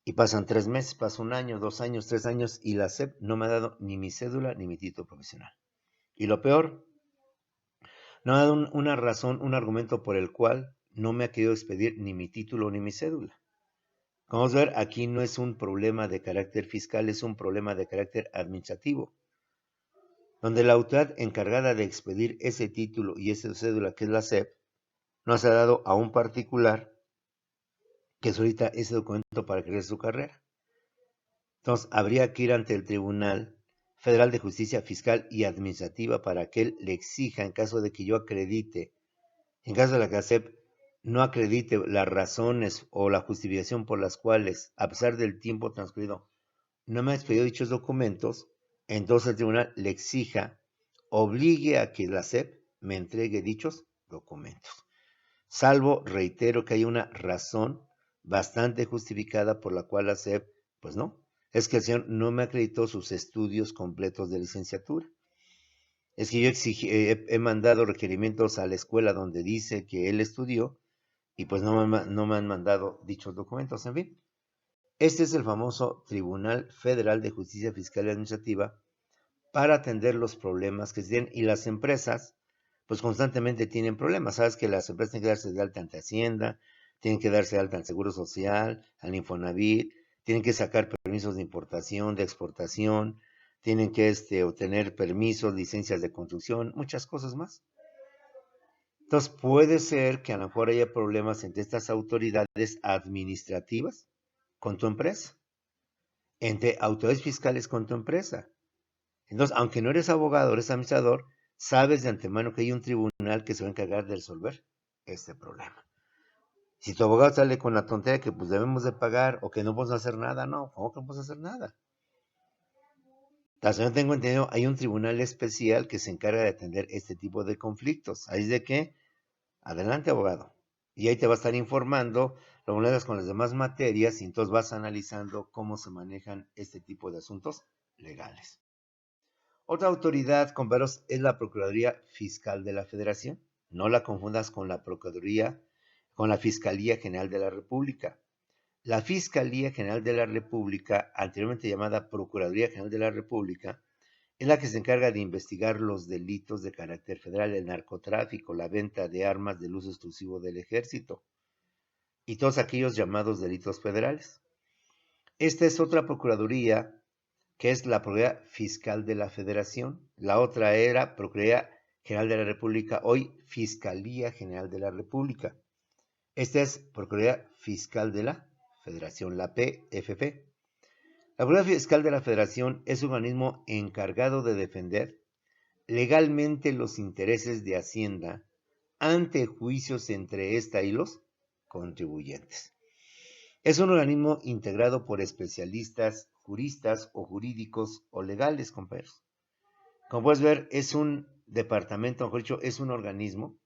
Y pasan 3 meses, pasa 1 año, 2 años, 3 años, y la SEP no me ha dado ni mi cédula ni mi título profesional. Y lo peor, no ha dado una razón, un argumento por el cual no me ha querido expedir ni mi título ni mi cédula. Como vamos a ver, aquí no es un problema de carácter fiscal, es un problema de carácter administrativo, donde la autoridad encargada de expedir ese título y esa cédula, que es la SEP, nos ha dado a un particular que solicita ese documento para crear su carrera. Entonces, habría que ir ante el Tribunal Federal de Justicia Fiscal y Administrativa para que él le exija, en caso de que yo acredite, en caso de la que la SEP no acredite las razones o la justificación por las cuales, a pesar del tiempo transcurrido, no me ha expedido dichos documentos, entonces el tribunal le exija, obligue a que la SEP me entregue dichos documentos. Salvo, reitero, que hay una razón bastante justificada por la cual la SEP, pues no, es que el señor no me acreditó sus estudios completos de licenciatura. Es que yo he mandado requerimientos a la escuela donde dice que él estudió y pues no me han mandado dichos documentos. En fin, este es el famoso Tribunal Federal de Justicia Fiscal y Administrativa para atender los problemas que se tienen, y las empresas pues constantemente tienen problemas. Sabes que las empresas tienen que darse de alta ante Hacienda, tienen que darse de alta al Seguro Social, al Infonavit, tienen que sacar permisos de importación, de exportación, tienen que obtener permisos, licencias de construcción, muchas cosas más. Entonces puede ser que a lo mejor haya problemas entre estas autoridades administrativas con tu empresa, entre autoridades fiscales con tu empresa. Entonces, aunque no eres abogado, eres administrador, sabes de antemano que hay un tribunal que se va a encargar de resolver este problema. Si tu abogado sale con la tontería que pues debemos de pagar o que no podemos hacer nada, no, ¿cómo que no podemos hacer nada? Hasta yo tengo entendido, hay un tribunal especial que se encarga de atender este tipo de conflictos. Ahí es de que, adelante abogado. Y ahí te va a estar informando, lo unes con las demás materias y entonces vas analizando cómo se manejan este tipo de asuntos legales. Otra autoridad, compañeros, es la Procuraduría Fiscal de la Federación. No la confundas con la Procuraduría, con la Fiscalía General de la República. La Fiscalía General de la República, anteriormente llamada Procuraduría General de la República, es la que se encarga de investigar los delitos de carácter federal, el narcotráfico, la venta de armas del uso exclusivo del ejército y todos aquellos llamados delitos federales. Esta es otra Procuraduría que es la Procuraduría Fiscal de la Federación. La otra era Procuraduría General de la República, hoy Fiscalía General de la República. Esta es Procuraduría Fiscal de la Federación, la PFP. La Procuraduría Fiscal de la Federación es un organismo encargado de defender legalmente los intereses de Hacienda ante juicios entre esta y los contribuyentes. Es un organismo integrado por especialistas, juristas o jurídicos o legales, compañeros. Como puedes ver, es un departamento, mejor dicho, es un organismo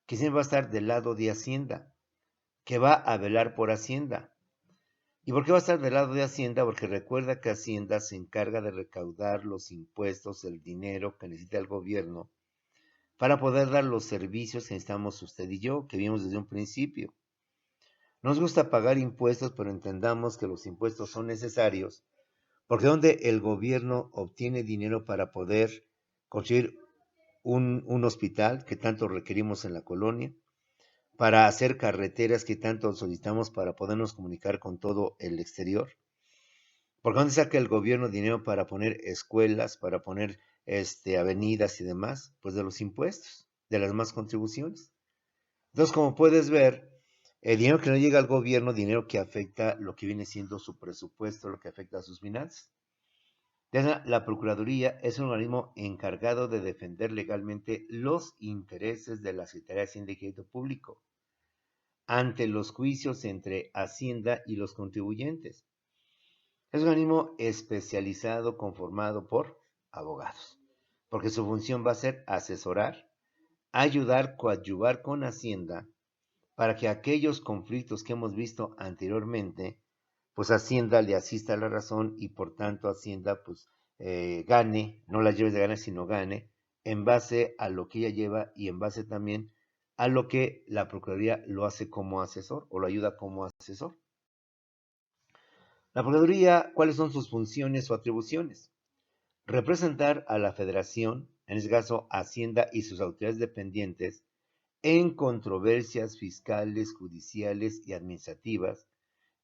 que siempre va a estar del lado de Hacienda, que va a velar por Hacienda. ¿Y por qué va a estar del lado de Hacienda? Porque recuerda que Hacienda se encarga de recaudar los impuestos, el dinero que necesita el gobierno para poder dar los servicios que necesitamos usted y yo, que vimos desde un principio. Nos gusta pagar impuestos, pero entendamos que los impuestos son necesarios, porque donde el gobierno obtiene dinero para poder construir un hospital que tanto requerimos en la colonia, para hacer carreteras que tanto solicitamos para podernos comunicar con todo el exterior. ¿Por dónde saca el gobierno dinero para poner escuelas, para poner avenidas y demás? Pues de los impuestos, de las más contribuciones. Entonces, como puedes ver, el dinero que no llega al gobierno, dinero que afecta lo que viene siendo su presupuesto, lo que afecta a sus finanzas. La Procuraduría es un organismo encargado de defender legalmente los intereses de la Secretaría de Hacienda y Crédito Público ante los juicios entre Hacienda y los contribuyentes. Es un organismo especializado conformado por abogados, porque su función va a ser asesorar, ayudar, coadyuvar con Hacienda para que aquellos conflictos que hemos visto anteriormente, pues Hacienda le asista a la razón y por tanto Hacienda pues gane, no la lleve de ganar, sino gane, en base a lo que ella lleva y en base también a lo que la Procuraduría lo hace como asesor o lo ayuda como asesor. La Procuraduría, ¿cuáles son sus funciones o atribuciones? Representar a la Federación, en este caso Hacienda y sus autoridades dependientes, en controversias fiscales, judiciales y administrativas,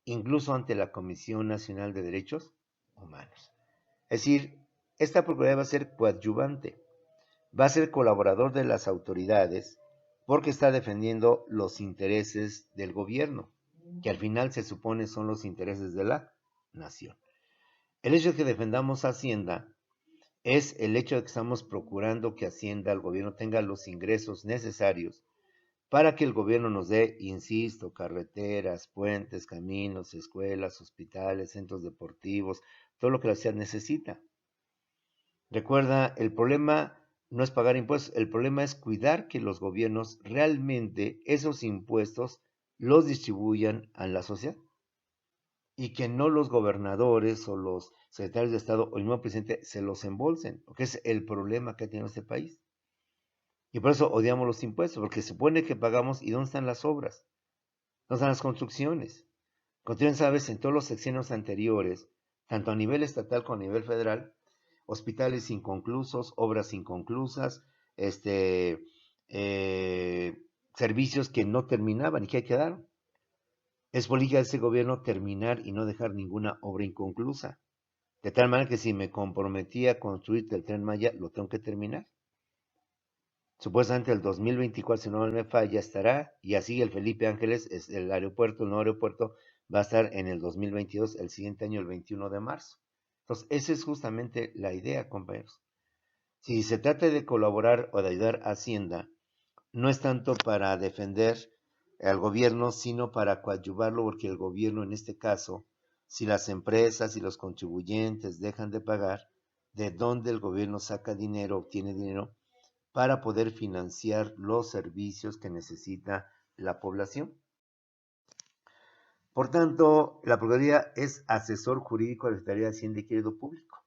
incluso ante la Comisión Nacional de Derechos Humanos. Es decir, esta Procuraduría va a ser coadyuvante, va a ser colaborador de las autoridades porque está defendiendo los intereses del gobierno, que al final se supone son los intereses de la nación. El hecho de que defendamos Hacienda es el hecho de que estamos procurando que Hacienda, el gobierno, tenga los ingresos necesarios para que el gobierno nos dé, insisto, carreteras, puentes, caminos, escuelas, hospitales, centros deportivos, todo lo que la ciudad necesita. Recuerda, el problema no es pagar impuestos, el problema es cuidar que los gobiernos realmente esos impuestos los distribuyan a la sociedad y que no los gobernadores o los secretarios de Estado o el mismo presidente se los embolsen, porque es el problema que tiene este país. Y por eso odiamos los impuestos, porque se supone que pagamos y ¿dónde están las obras? ¿Dónde están las construcciones? Como tú bien sabes, en todos los sexenios anteriores, tanto a nivel estatal como a nivel federal, hospitales inconclusos, obras inconclusas, servicios que no terminaban y que quedaron. Es política de ese gobierno terminar y no dejar ninguna obra inconclusa. De tal manera que si me comprometí a construir el Tren Maya, lo tengo que terminar. Supuestamente el 2024, si no me falla, estará, y así el Felipe Ángeles, el aeropuerto, el nuevo aeropuerto, va a estar en el 2022, el siguiente año, el 21 de marzo. Entonces, esa es justamente la idea, compañeros. Si se trata de colaborar o de ayudar a Hacienda, no es tanto para defender al gobierno, sino para coadyuvarlo, porque el gobierno, en este caso, si las empresas y los contribuyentes dejan de pagar, ¿de dónde el gobierno saca dinero, obtiene dinero para poder financiar los servicios que necesita la población? Por tanto, la Procuraduría es asesor jurídico de la Secretaría de Hacienda y Crédito Público.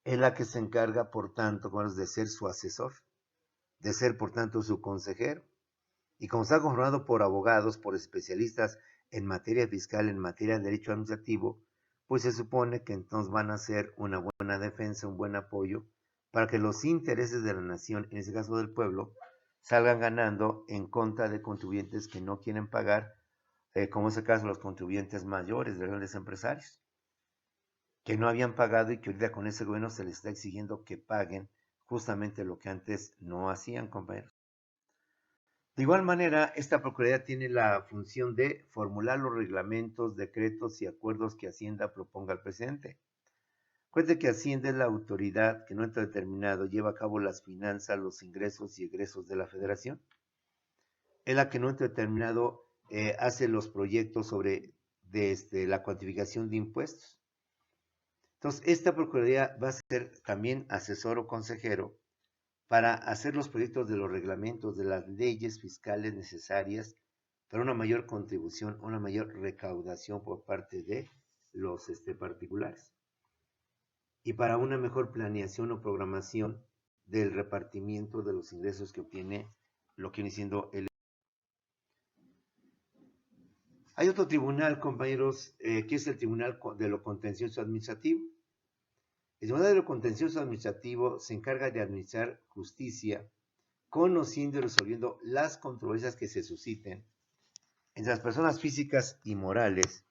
Es la que se encarga, por tanto, de ser su asesor, de ser, por tanto, su consejero. Y como está conformado por abogados, por especialistas en materia fiscal, en materia de derecho administrativo, pues se supone que entonces van a hacer una buena defensa, un buen apoyo, para que los intereses de la nación, en este caso del pueblo, salgan ganando en contra de contribuyentes que no quieren pagar, como es el caso de los contribuyentes mayores, de grandes empresarios, que no habían pagado y que ahorita con ese gobierno se les está exigiendo que paguen justamente lo que antes no hacían, compañeros. De igual manera, esta Procuraduría tiene la función de formular los reglamentos, decretos y acuerdos que Hacienda proponga al presidente. Recuerde que Hacienda es la autoridad que no en determinado lleva a cabo las finanzas, los ingresos y egresos de la Federación. Es la que no en determinado hace los proyectos sobre la cuantificación de impuestos. Entonces, esta Procuraduría va a ser también asesor o consejero para hacer los proyectos de los reglamentos, de las leyes fiscales necesarias para una mayor contribución, una mayor recaudación por parte de los particulares y para una mejor planeación o programación del repartimiento de los ingresos que obtiene lo que viene siendo el... Hay otro tribunal, compañeros, que es el Tribunal de lo Contencioso Administrativo. El Tribunal de lo Contencioso Administrativo se encarga de administrar justicia, conociendo y resolviendo las controversias que se susciten entre las personas físicas y morales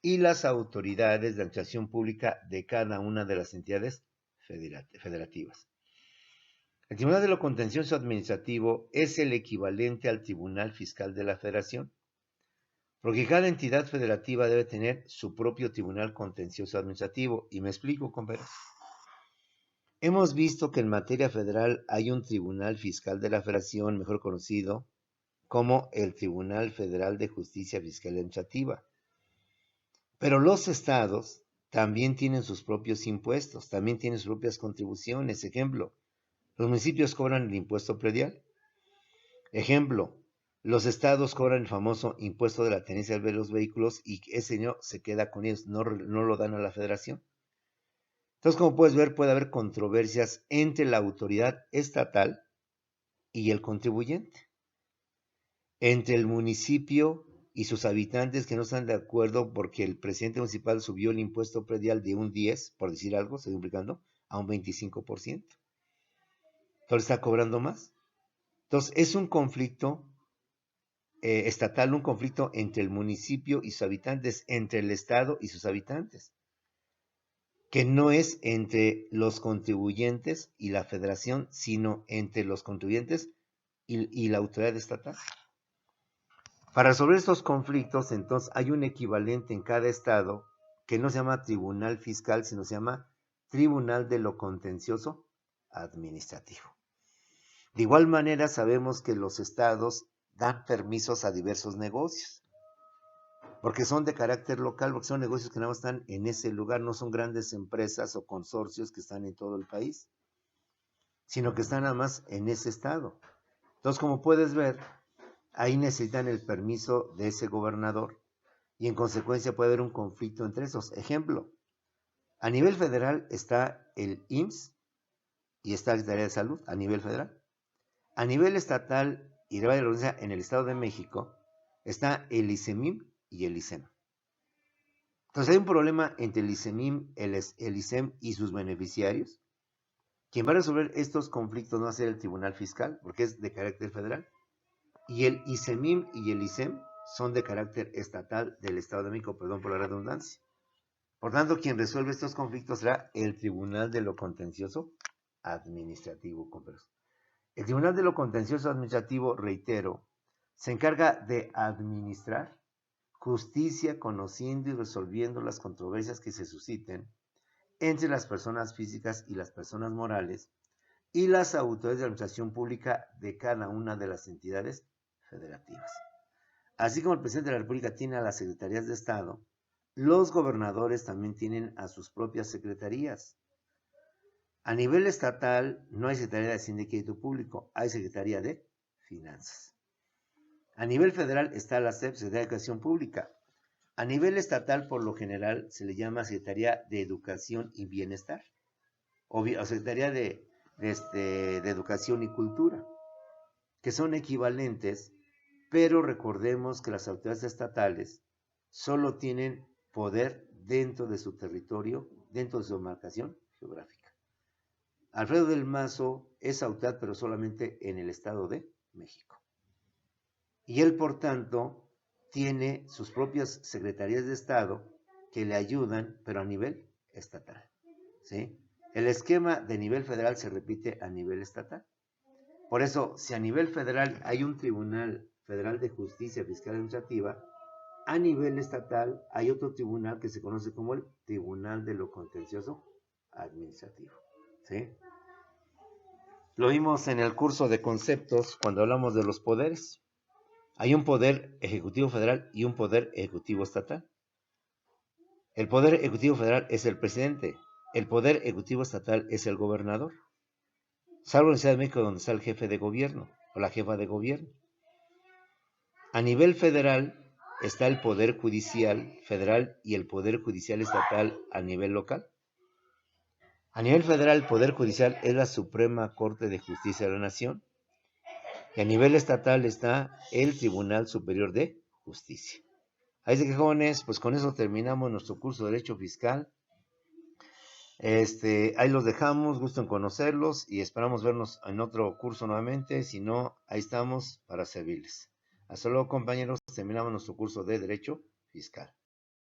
y las autoridades de administración pública de cada una de las entidades federativas. El Tribunal de lo Contencioso Administrativo es el equivalente al Tribunal Fiscal de la Federación, porque cada entidad federativa debe tener su propio Tribunal Contencioso Administrativo. Y me explico, compañeros. Hemos visto que en materia federal hay un Tribunal Fiscal de la Federación, mejor conocido como el Tribunal Federal de Justicia Fiscal y Administrativa. Pero los estados también tienen sus propios impuestos, también tienen sus propias contribuciones. Ejemplo, los municipios cobran el impuesto predial. Ejemplo, los estados cobran el famoso impuesto de la tenencia de los vehículos y ese dinero se queda con ellos, no lo dan a la federación. Entonces, como puedes ver, puede haber controversias entre la autoridad estatal y el contribuyente, entre el municipio y sus habitantes que no están de acuerdo porque el presidente municipal subió el impuesto predial de un 10, por decir algo, estoy explicando, a un 25%. Entonces está cobrando más. Entonces es un conflicto estatal, un conflicto entre el municipio y sus habitantes, entre el estado y sus habitantes, que no es entre los contribuyentes y la federación, sino entre los contribuyentes y la autoridad estatal. Para resolver estos conflictos, entonces, hay un equivalente en cada estado que no se llama Tribunal Fiscal, sino se llama Tribunal de lo Contencioso Administrativo. De igual manera, sabemos que los estados dan permisos a diversos negocios, porque son de carácter local, porque son negocios que nada más están en ese lugar, no son grandes empresas o consorcios que están en todo el país, sino que están nada más en ese estado. Entonces, como puedes ver, ahí necesitan el permiso de ese gobernador y en consecuencia puede haber un conflicto entre esos. Ejemplo, a nivel federal está el IMSS y está la Secretaría de Salud a nivel federal. A nivel estatal y de la en el Estado de México está el ICEMIM y el ICEM. Entonces hay un problema entre el ICEMIM, el ICEM y sus beneficiarios. Quien va a resolver estos conflictos no va a ser el Tribunal Fiscal, porque es de carácter federal, y el ICEMIM y el ICEM son de carácter estatal del Estado de México, perdón por la redundancia. Por tanto, quien resuelve estos conflictos será el Tribunal de lo Contencioso Administrativo. El Tribunal de lo Contencioso Administrativo, reitero, se encarga de administrar justicia conociendo y resolviendo las controversias que se susciten entre las personas físicas y las personas morales y las autoridades de administración pública de cada una de las entidades federativas. Así como el presidente de la República tiene a las secretarías de Estado, los gobernadores también tienen a sus propias secretarías. A nivel estatal no hay Secretaría de Hacienda y Crédito Público, hay Secretaría de Finanzas. A nivel federal está la SEP, Secretaría de Educación Pública. A nivel estatal, por lo general, se le llama Secretaría de Educación y Bienestar, o Secretaría de Educación y Cultura, que son equivalentes, pero recordemos que las autoridades estatales solo tienen poder dentro de su territorio, dentro de su demarcación geográfica. Alfredo del Mazo es autoridad, pero solamente en el Estado de México. Y él, por tanto, tiene sus propias secretarías de Estado que le ayudan, pero a nivel estatal, ¿sí? El esquema de nivel federal se repite a nivel estatal. Por eso, si a nivel federal hay un Tribunal Federal de Justicia Fiscal y Administrativa, a nivel estatal hay otro tribunal que se conoce como el Tribunal de lo Contencioso Administrativo, ¿sí? Lo vimos en el curso de conceptos cuando hablamos de los poderes. Hay un poder ejecutivo federal y un poder ejecutivo estatal. El poder ejecutivo federal es el presidente. El poder ejecutivo estatal es el gobernador. Salvo en la Ciudad de México, donde está el jefe de gobierno o la jefa de gobierno. A nivel federal está el Poder Judicial federal y el Poder Judicial estatal a nivel local. A nivel federal, el Poder Judicial es la Suprema Corte de Justicia de la Nación. Y a nivel estatal está el Tribunal Superior de Justicia. Así que, jóvenes, pues con eso terminamos nuestro curso de Derecho Fiscal. Ahí los dejamos, gusto en conocerlos y esperamos vernos en otro curso nuevamente. Si no, ahí estamos para servirles. Hasta luego, compañeros, terminamos nuestro curso de Derecho Fiscal.